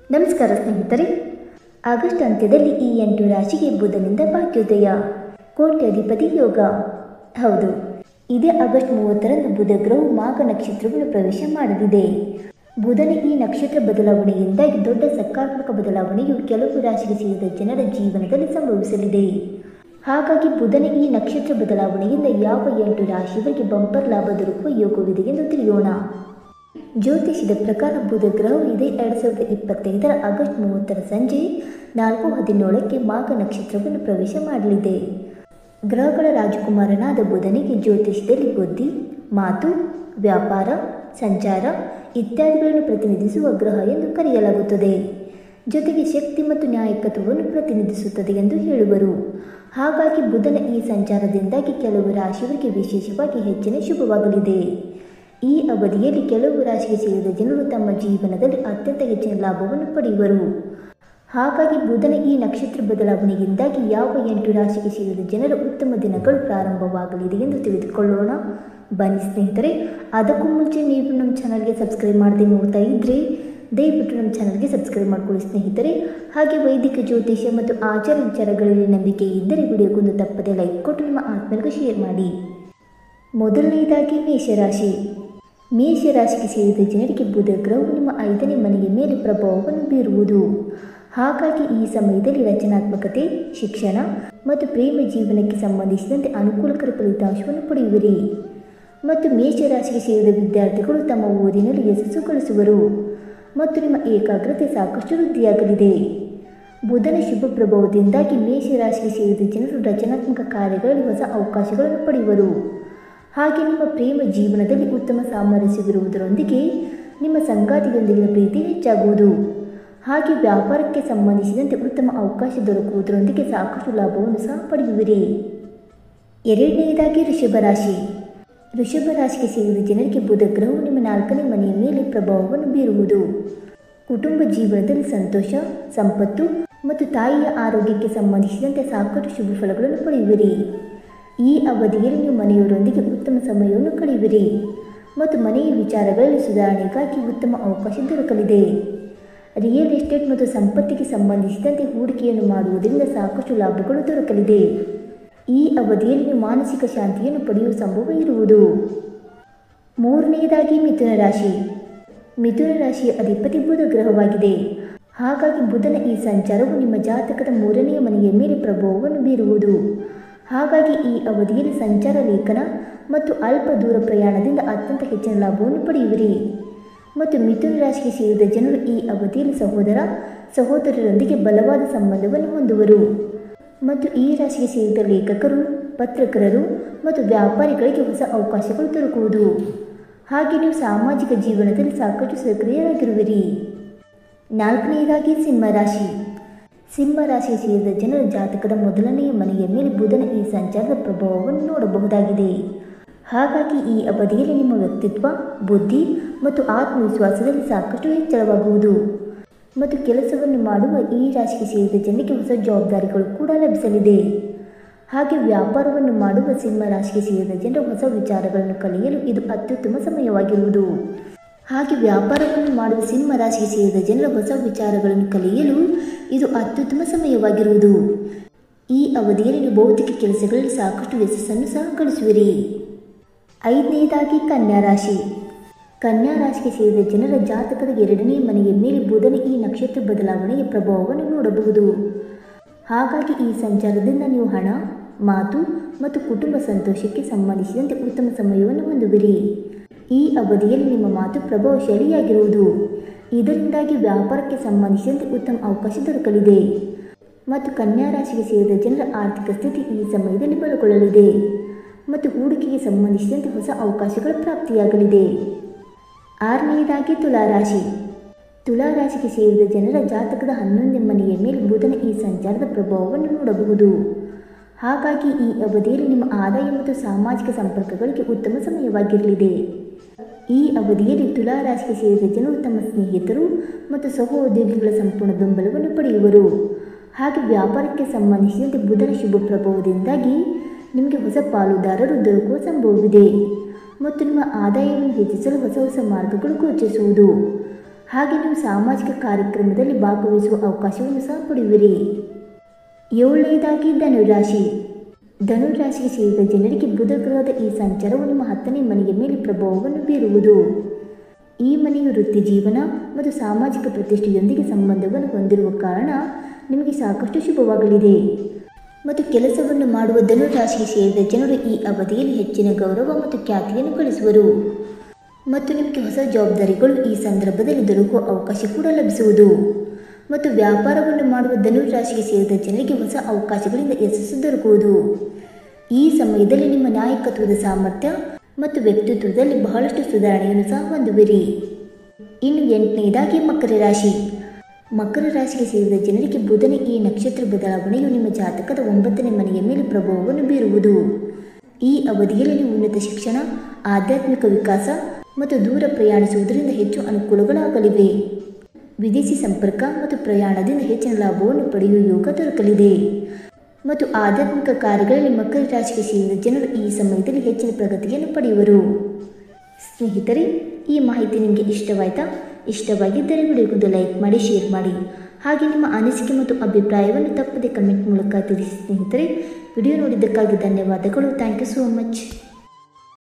ನಮಸ್ಕಾರ ಸ್ನೇಹಿತರೆ. ಆಗಸ್ಟ್ ಅಂತ್ಯದಲ್ಲಿ ಈ 8 ರಾಶಿಗೆ ಬುಧನಿಂದ ಭಾಗ್ಯೋದಯ, ಕೋಟ್ಯಾಧಿಪತಿ ಯೋಗ. ಹೌದು, ಇದೇ ಆಗಸ್ಟ್ 30ರಂದು ಬುಧ ಗ್ರಹವು ಮಾಘ ನಕ್ಷತ್ರವನ್ನು ಪ್ರವೇಶ ಮಾಡಲಿದೆ. ಬುಧನ ಈ ನಕ್ಷತ್ರ ಬದಲಾವಣೆಯಿಂದಾಗಿ ದೊಡ್ಡ ಸಕಾರಾತ್ಮಕ ಬದಲಾವಣೆಯು ಕೆಲವು ರಾಶಿಗೆ ಸೇರಿದ ಜನರ ಜೀವನದಲ್ಲಿ ಸಂಭವಿಸಲಿದೆ. ಹಾಗಾಗಿ ಬುಧನ ಈ ನಕ್ಷತ್ರ ಬದಲಾವಣೆಯಿಂದ ಯಾವ 8 ರಾಶಿಯವರಿಗೆ ಬಂಪರ್ ಲಾಭ ದೊರಕುವ ಯೋಗವಿದೆ ಎಂದು ತಿಳಿಯೋಣ. ಜ್ಯೋತಿಷ್ಯದ ಪ್ರಕಾರ ಬುಧ ಗ್ರಹವು ಇದೇ 2025ರ ಆಗಸ್ಟ್ 30ರ ಸಂಜೆ 4:17ಕ್ಕೆ ಮಾಘ ನಕ್ಷತ್ರವನ್ನು ಪ್ರವೇಶ ಮಾಡಲಿದೆ. ಗ್ರಹಗಳ ರಾಜಕುಮಾರನಾದ ಬುಧನಿಗೆ ಜ್ಯೋತಿಷ್ಯದಲ್ಲಿ ಬುದ್ಧಿ, ಮಾತು, ವ್ಯಾಪಾರ, ಸಂಚಾರ ಇತ್ಯಾದಿಗಳನ್ನು ಪ್ರತಿನಿಧಿಸುವ ಗ್ರಹ ಎಂದು ಕರೆಯಲಾಗುತ್ತದೆ. ಜೊತೆಗೆ ಶಕ್ತಿ ಮತ್ತು ನ್ಯಾಯಕತ್ವವನ್ನು ಪ್ರತಿನಿಧಿಸುತ್ತದೆ ಎಂದು ಹೇಳುವರು. ಹಾಗಾಗಿ ಬುಧನ ಈ ಸಂಚಾರದಿಂದಾಗಿ ಕೆಲವು ರಾಶಿಯವರಿಗೆ ವಿಶೇಷವಾಗಿ ಹೆಚ್ಚಿನ ಶುಭವಾಗಲಿದೆ. ಈ ಅವಧಿಯಲ್ಲಿ ಕೆಲವು ರಾಶಿಗೆ ಸೇರಿದ ಜನರು ತಮ್ಮ ಜೀವನದಲ್ಲಿ ಅತ್ಯಂತ ಹೆಚ್ಚಿನ ಲಾಭವನ್ನು ಪಡೆಯುವರು. ಹಾಗಾಗಿ ಬುಧನ ಈ ನಕ್ಷತ್ರ ಬದಲಾವಣೆಯಿಂದಾಗಿ ಯಾವ 8 ರಾಶಿಗೆ ಸೇರಿದ ಜನರ ಉತ್ತಮ ದಿನಗಳು ಪ್ರಾರಂಭವಾಗಲಿದೆ ಎಂದು ತಿಳಿದುಕೊಳ್ಳೋಣ. ಬನ್ನಿ ಸ್ನೇಹಿತರೆ, ಅದಕ್ಕೂ ಮುಂಚೆ ನೀವು ನಮ್ಮ ಚಾನಲ್ಗೆ ಸಬ್ಸ್ಕ್ರೈಬ್ ಮಾಡದೆ ನೋಡ್ತಾ ಇದ್ದರೆ ದಯವಿಟ್ಟು ನಮ್ಮ ಚಾನಲ್ಗೆ ಸಬ್ಸ್ಕ್ರೈಬ್ ಮಾಡಿಕೊಳ್ಳಿ ಸ್ನೇಹಿತರೆ. ಹಾಗೆ ವೈದಿಕ ಜ್ಯೋತಿಷ್ಯ ಮತ್ತು ಆಚಾರ ವಿಚಾರಗಳಲ್ಲಿ ನಂಬಿಕೆ ಇದ್ದರೆ ವಿಡಿಯೋಗೊಂದು ತಪ್ಪದೆ ಲೈಕ್ ಕೊಟ್ಟು ನಿಮ್ಮ ಆತ್ಮೀಯರಿಗೆ ಶೇರ್ ಮಾಡಿ. ಮೊದಲನೆಯದಾಗಿ ಮೇಷರಾಶಿ. ಮೇಷರಾಶಿಗೆ ಸೇರಿದ ಜನರಿಗೆ ಬುಧ ಗ್ರಹವು ನಿಮ್ಮ 5ನೇ ಮನೆಯ ಮೇಲೆ ಪ್ರಭಾವವನ್ನು ಬೀರುವುದು. ಹಾಗಾಗಿ ಈ ಸಮಯದಲ್ಲಿ ರಚನಾತ್ಮಕತೆ, ಶಿಕ್ಷಣ ಮತ್ತು ಪ್ರೇಮ ಜೀವನಕ್ಕೆ ಸಂಬಂಧಿಸಿದಂತೆ ಅನುಕೂಲಕರ ಫಲಿತಾಂಶವನ್ನು ಪಡೆಯುವಿರಿ. ಮತ್ತು ಮೇಷರಾಶಿಗೆ ಸೇರಿದ ವಿದ್ಯಾರ್ಥಿಗಳು ತಮ್ಮ ಓದಿನಲ್ಲಿ ಯಶಸ್ಸು ಗಳಿಸುವರು ಮತ್ತು ನಿಮ್ಮ ಏಕಾಗ್ರತೆ ಸಾಕಷ್ಟು ವೃದ್ಧಿಯಾಗಲಿದೆ. ಬುಧನ ಶುಭ ಪ್ರಭಾವದಿಂದಾಗಿ ಮೇಷರಾಶಿಗೆ ಸೇರಿದ ಜನರು ರಚನಾತ್ಮಕ ಕಾರ್ಯಗಳಲ್ಲಿ ಹೊಸ ಅವಕಾಶಗಳನ್ನು ಪಡೆಯುವರು. ಹಾಗೆ ನಿಮ್ಮ ಪ್ರೇಮ ಜೀವನದಲ್ಲಿ ಉತ್ತಮ ಸಾಮರಸ್ಯವಿರುವುದರೊಂದಿಗೆ ನಿಮ್ಮ ಸಂಗಾತಿಯೊಂದಿಗಿನ ಪ್ರೀತಿ ಹೆಚ್ಚಾಗುವುದು. ಹಾಗೆ ವ್ಯಾಪಾರಕ್ಕೆ ಸಂಬಂಧಿಸಿದಂತೆ ಉತ್ತಮ ಅವಕಾಶ ದೊರಕುವುದರೊಂದಿಗೆ ಸಾಕಷ್ಟು ಲಾಭವನ್ನು ಸಹ ಪಡೆಯುವಿರಿ. ಎರಡನೆಯದಾಗಿ ಋಷಭರಾಶಿ. ಋಷಭರಾಶಿಗೆ ಸೇರಿದ ಜನರಿಗೆ ಬುಧ ಗ್ರಹವು ನಿಮ್ಮ 4ನೇ ಮನೆಯ ಮೇಲೆ ಪ್ರಭಾವವನ್ನು ಬೀರುವುದು. ಕುಟುಂಬ ಜೀವನದಲ್ಲಿ ಸಂತೋಷ, ಸಂಪತ್ತು ಮತ್ತು ತಾಯಿಯ ಆರೋಗ್ಯಕ್ಕೆ ಸಂಬಂಧಿಸಿದಂತೆ ಸಾಕಷ್ಟು ಶುಭ ಫಲಗಳನ್ನು ಪಡೆಯುವಿರಿ. ಈ ಅವಧಿಯಲ್ಲಿ ನೀವು ಮನೆಯವರೊಂದಿಗೆ ಉತ್ತಮ ಸಮಯವನ್ನು ಕಳೆಯುವಿರಿ ಮತ್ತು ಮನೆಯ ವಿಚಾರಗಳಲ್ಲಿ ಸುಧಾರಣೆಗಾಗಿ ಉತ್ತಮ ಅವಕಾಶ ದೊರಕಲಿದೆ. ರಿಯಲ್ ಎಸ್ಟೇಟ್ ಮತ್ತು ಸಂಪತ್ತಿಗೆ ಸಂಬಂಧಿಸಿದಂತೆ ಹೂಡಿಕೆಯನ್ನು ಮಾಡುವುದರಿಂದ ಸಾಕಷ್ಟು ಲಾಭಗಳು ದೊರಕಲಿದೆ. ಈ ಅವಧಿಯಲ್ಲಿ ನೀವು ಮಾನಸಿಕ ಶಾಂತಿಯನ್ನು ಪಡೆಯುವ ಸಂಭವ ಇರುವುದು. ಮೂರನೆಯದಾಗಿ ಮಿಥುನ ರಾಶಿ. ಮಿಥುನ ರಾಶಿಯ ಅಧಿಪತಿ ಬುಧ ಗ್ರಹವಾಗಿದೆ. ಹಾಗಾಗಿ ಬುಧನ ಈ ಸಂಚಾರವು ನಿಮ್ಮ ಜಾತಕದ 3ನೇ ಮನೆಯ ಮೇಲೆ ಪ್ರಭಾವವನ್ನು ಬೀರುವುದು. ಹಾಗಾಗಿ ಈ ಅವಧಿಯಲ್ಲಿ ಸಂಚಾರ, ಲೇಖನ ಮತ್ತು ಅಲ್ಪ ದೂರ ಪ್ರಯಾಣದಿಂದ ಅತ್ಯಂತ ಹೆಚ್ಚಿನ ಲಾಭವನ್ನು ಪಡೆಯುವಿರಿ. ಮತ್ತು ಮಿಥುನ ರಾಶಿಗೆ ಸೇರಿದ ಜನರು ಈ ಅವಧಿಯಲ್ಲಿ ಸಹೋದರ ಸಹೋದರರೊಂದಿಗೆ ಬಲವಾದ ಸಂಬಂಧವನ್ನು ಹೊಂದುವರು. ಮತ್ತು ಈ ರಾಶಿಗೆ ಸೇರಿದ ಲೇಖಕರು, ಪತ್ರಕರ್ತರು ಮತ್ತು ವ್ಯಾಪಾರಿಗಳಿಗೆ ಹೊಸ ಅವಕಾಶಗಳು ದೊರಕುವುದು. ಹಾಗೆ ನೀವು ಸಾಮಾಜಿಕ ಜೀವನದಲ್ಲಿ ಸಾಕಷ್ಟು ಸಕ್ರಿಯರಾಗಿರುವಿರಿ. ನಾಲ್ಕನೆಯದಾಗಿ ಸಿಂಹರಾಶಿ. ಸಿಂಹರಾಶಿಗೆ ಸೇರಿದ ಜನರ ಜಾತಕದ 1ನೆಯ ಮನೆಯ ಮೇಲೆ ಬುಧನ ಈ ಸಂಚಾರದ ಪ್ರಭಾವವನ್ನು ನೋಡಬಹುದಾಗಿದೆ. ಹಾಗಾಗಿ ಈ ಅವಧಿಯಲ್ಲಿ ನಿಮ್ಮ ವ್ಯಕ್ತಿತ್ವ, ಬುದ್ಧಿ ಮತ್ತು ಆತ್ಮವಿಶ್ವಾಸದಲ್ಲಿ ಸಾಕಷ್ಟು ಹೆಚ್ಚಳವಾಗುವುದು. ಮತ್ತು ಕೆಲಸವನ್ನು ಮಾಡುವ ಈ ರಾಶಿಗೆ ಸೇರಿದ ಜನರಿಗೆ ಹೊಸ ಜವಾಬ್ದಾರಿಗಳು ಕೂಡ ಲಭಿಸಲಿದೆ. ಹಾಗೆ ವ್ಯಾಪಾರವನ್ನು ಮಾಡುವ ಸಿಂಹ ರಾಶಿಗೆ ಸೇರಿದ ಜನರು ಹೊಸ ವಿಚಾರಗಳನ್ನು ಕಲಿಯಲು ಇದು ಅತ್ಯುತ್ತಮ ಸಮಯವಾಗಿರುವುದು. ಹಾಗೆ ವ್ಯಾಪಾರವನ್ನು ಮಾಡುವ ಸಿಂಹ ರಾಶಿಗೆ ಸೇರಿದ ಜನರ ಹೊಸ ವಿಚಾರಗಳನ್ನು ಕಲಿಯಲು ಇದು ಅತ್ಯುತ್ತಮ ಸಮಯವಾಗಿರುವುದು. ಈ ಅವಧಿಯಲ್ಲಿ ನೀವು ಭೌತಿಕ ಕೆಲಸಗಳಲ್ಲಿ ಸಾಕಷ್ಟು ಯಶಸ್ಸನ್ನು ಸಹ ಗಳಿಸುವಿರಿ. ಐದನೆಯದಾಗಿ ಕನ್ಯಾ ರಾಶಿ. ಕನ್ಯಾ ರಾಶಿಗೆ ಸೇರಿದ ಜನರ ಜಾತಕದ 2ನೇ ಮನೆಯ ಮೇಲೆ ಬುಧನ ಈ ನಕ್ಷತ್ರ ಬದಲಾವಣೆಯ ಪ್ರಭಾವವನ್ನು ನೋಡಬಹುದು. ಹಾಗಾಗಿ ಈ ಸಂಚಾರದಿಂದ ನೀವು ಹಣ, ಮಾತು ಮತ್ತು ಕುಟುಂಬ ಸಂತೋಷಕ್ಕೆ ಸಂಬಂಧಿಸಿದಂತೆ ಉತ್ತಮ ಸಮಯವನ್ನು ಹೊಂದುವಿರಿ. ಈ ಅವಧಿಯಲ್ಲಿ ನಿಮ್ಮ ಮಾತು ಪ್ರಭಾವಶಾಲಿಯಾಗಿರುವುದು. ಇದರಿಂದಾಗಿ ವ್ಯಾಪಾರಕ್ಕೆ ಸಂಬಂಧಿಸಿದಂತೆ ಉತ್ತಮ ಅವಕಾಶ ದೊರಕಲಿದೆ. ಮತ್ತು ಕನ್ಯಾ ರಾಶಿಗೆ ಸೇರಿದ ಜನರ ಆರ್ಥಿಕ ಸ್ಥಿತಿ ಈ ಸಮಯದಲ್ಲಿ ಬಲಗೊಳ್ಳಲಿದೆ ಮತ್ತು ಹೂಡಿಕೆಗೆ ಸಂಬಂಧಿಸಿದಂತೆ ಹೊಸ ಅವಕಾಶಗಳ ಪ್ರಾಪ್ತಿಯಾಗಲಿದೆ. ಆರನೆಯದಾಗಿ ತುಲಾರಾಶಿ. ತುಲಾರಾಶಿಗೆ ಸೇರಿದ ಜನರ ಜಾತಕದ 11ನೇ ಮನೆಯ ಮೇಲೆ ಬುಧನ ಈ ಸಂಚಾರದ ಪ್ರಭಾವವನ್ನು ನೋಡಬಹುದು. ಹಾಗಾಗಿ ಈ ಅವಧಿಯಲ್ಲಿ ನಿಮ್ಮ ಆದಾಯ ಮತ್ತು ಸಾಮಾಜಿಕ ಸಂಪರ್ಕಗಳಿಗೆ ಉತ್ತಮ ಸಮಯವಾಗಿರಲಿದೆ. ಈ ಅವಧಿಯಲ್ಲಿ ತುಲಾರಾಶಿಗೆ ಸೇರಿದ ಜನರು ತಮ್ಮ ಸ್ನೇಹಿತರು ಮತ್ತು ಸಹೋದ್ಯೋಗಿಗಳ ಸಂಪೂರ್ಣ ಬೆಂಬಲವನ್ನು ಪಡೆಯುವರು. ಹಾಗೆ ವ್ಯಾಪಾರಕ್ಕೆ ಸಂಬಂಧಿಸಿದಂತೆ ಬುಧನ ಶುಭ ಪ್ರಭಾವದಿಂದಾಗಿ ನಿಮಗೆ ಹೊಸ ಪಾಲುದಾರರು ದೊರಕುವ ಸಂಭವವಿದೆ ಮತ್ತು ನಿಮ್ಮ ಆದಾಯವನ್ನು ಹೆಚ್ಚಿಸಲು ಹೊಸ ಹೊಸ ಮಾರ್ಗಗಳು ಗೋಚರಿಸುವುದು. ಹಾಗೆ ನೀವು ಸಾಮಾಜಿಕ ಕಾರ್ಯಕ್ರಮದಲ್ಲಿ ಭಾಗವಹಿಸುವ ಅವಕಾಶವನ್ನು ಸಹ ಪಡೆಯುವಿರಿ. 7ನೇದಾಗಿ ಧನುರಾಶಿ. ಧನುರಾಶಿಗೆ ಸೇರಿದ ಜನರಿಗೆ ಬುಧ ಗ್ರಹದ ಈ ಸಂಚಾರವು ನಿಮ್ಮ 10ನೇ ಮನೆಯ ಮೇಲೆ ಪ್ರಭಾವವನ್ನು ಬೀರುವುದು. ಈ ಮನೆಯು ವೃತ್ತಿ ಜೀವನ ಮತ್ತು ಸಾಮಾಜಿಕ ಪ್ರತಿಷ್ಠೆಯೊಂದಿಗೆ ಸಂಬಂಧವನ್ನು ಹೊಂದಿರುವ ಕಾರಣ ನಿಮಗೆ ಸಾಕಷ್ಟು ಶುಭವಾಗಲಿದೆ. ಮತ್ತು ಕೆಲಸವನ್ನು ಮಾಡುವ ಧನುರಾಶಿಗೆ ಸೇರಿದ ಜನರು ಈ ಅವಧಿಯಲ್ಲಿ ಹೆಚ್ಚಿನ ಗೌರವ ಮತ್ತು ಖ್ಯಾತಿಯನ್ನು ಗಳಿಸುವರು. ಮತ್ತು ನಿಮಗೆ ಹೊಸ ಜವಾಬ್ದಾರಿಗಳು ಈ ಸಂದರ್ಭದಲ್ಲಿ ದೊರಕುವ ಅವಕಾಶ ಕೂಡ ಲಭಿಸುವುದು. ಮತ್ತು ವ್ಯಾಪಾರವನ್ನು ಮಾಡುವ ಧನುರಾಶಿಗೆ ಸೇರಿದ ಜನರಿಗೆ ಹೊಸ ಅವಕಾಶಗಳಿಂದ ಯಶಸ್ಸು ದೊರಕುವುದು. ಈ ಸಮಯದಲ್ಲಿ ನಿಮ್ಮ ನಾಯಕತ್ವದ ಸಾಮರ್ಥ್ಯ ಮತ್ತು ವ್ಯಕ್ತಿತ್ವದಲ್ಲಿ ಬಹಳಷ್ಟು ಸುಧಾರಣೆಯನ್ನು ಸಹ ಹೊಂದುವಿರಿ. ಇನ್ನು 8ನೇದಾಗಿ ಮಕರ ರಾಶಿ. ಮಕರ ರಾಶಿಗೆ ಸೇರಿದ ಜನರಿಗೆ ಬುಧನ ಈ ನಕ್ಷತ್ರ ಬದಲಾವಣೆಯು ನಿಮ್ಮ ಜಾತಕದ 9ನೇ ಮನೆಯ ಮೇಲೆ ಪ್ರಭಾವವನ್ನು ಬೀರುವುದು. ಈ ಅವಧಿಯಲ್ಲಿ ನೀವು ಉನ್ನತ ಶಿಕ್ಷಣ, ಆಧ್ಯಾತ್ಮಿಕ ವಿಕಾಸ ಮತ್ತು ದೂರ ಪ್ರಯಾಣಿಸುವುದರಿಂದ ಹೆಚ್ಚು ಅನುಕೂಲಗಳಾಗಲಿವೆ. ವಿದೇಶಿ ಸಂಪರ್ಕ ಮತ್ತು ಪ್ರಯಾಣದಿಂದ ಹೆಚ್ಚಿನ ಲಾಭವನ್ನು ಪಡೆಯುವ ಯೋಗ ದೊರಕಲಿದೆ. ಮತ್ತು ಆಧ್ಯಾತ್ಮಿಕ ಕಾರ್ಯಗಳಲ್ಲಿ ಮಕರ ರಾಶಿಗೆ ಸೇರಿದ ಜನರು ಈ ಸಮಯದಲ್ಲಿ ಹೆಚ್ಚಿನ ಪ್ರಗತಿಯನ್ನು ಪಡೆಯುವರು. ಸ್ನೇಹಿತರೆ, ಈ ಮಾಹಿತಿ ನಿಮಗೆ ಇಷ್ಟವಾಯಿತಾ? ಇಷ್ಟವಾಗಿದ್ದರೆ ವಿಡಿಯೋಗೊಂದು ಲೈಕ್ ಮಾಡಿ, ಶೇರ್ ಮಾಡಿ. ಹಾಗೆ ನಿಮ್ಮ ಅನಿಸಿಕೆ ಮತ್ತು ಅಭಿಪ್ರಾಯವನ್ನು ತಪ್ಪದೆ ಕಮೆಂಟ್ ಮೂಲಕ ತಿಳಿಸಿ. ಸ್ನೇಹಿತರೆ, ವಿಡಿಯೋ ನೋಡಿದ್ದಕ್ಕಾಗಿ ಧನ್ಯವಾದಗಳು. Thank you so much.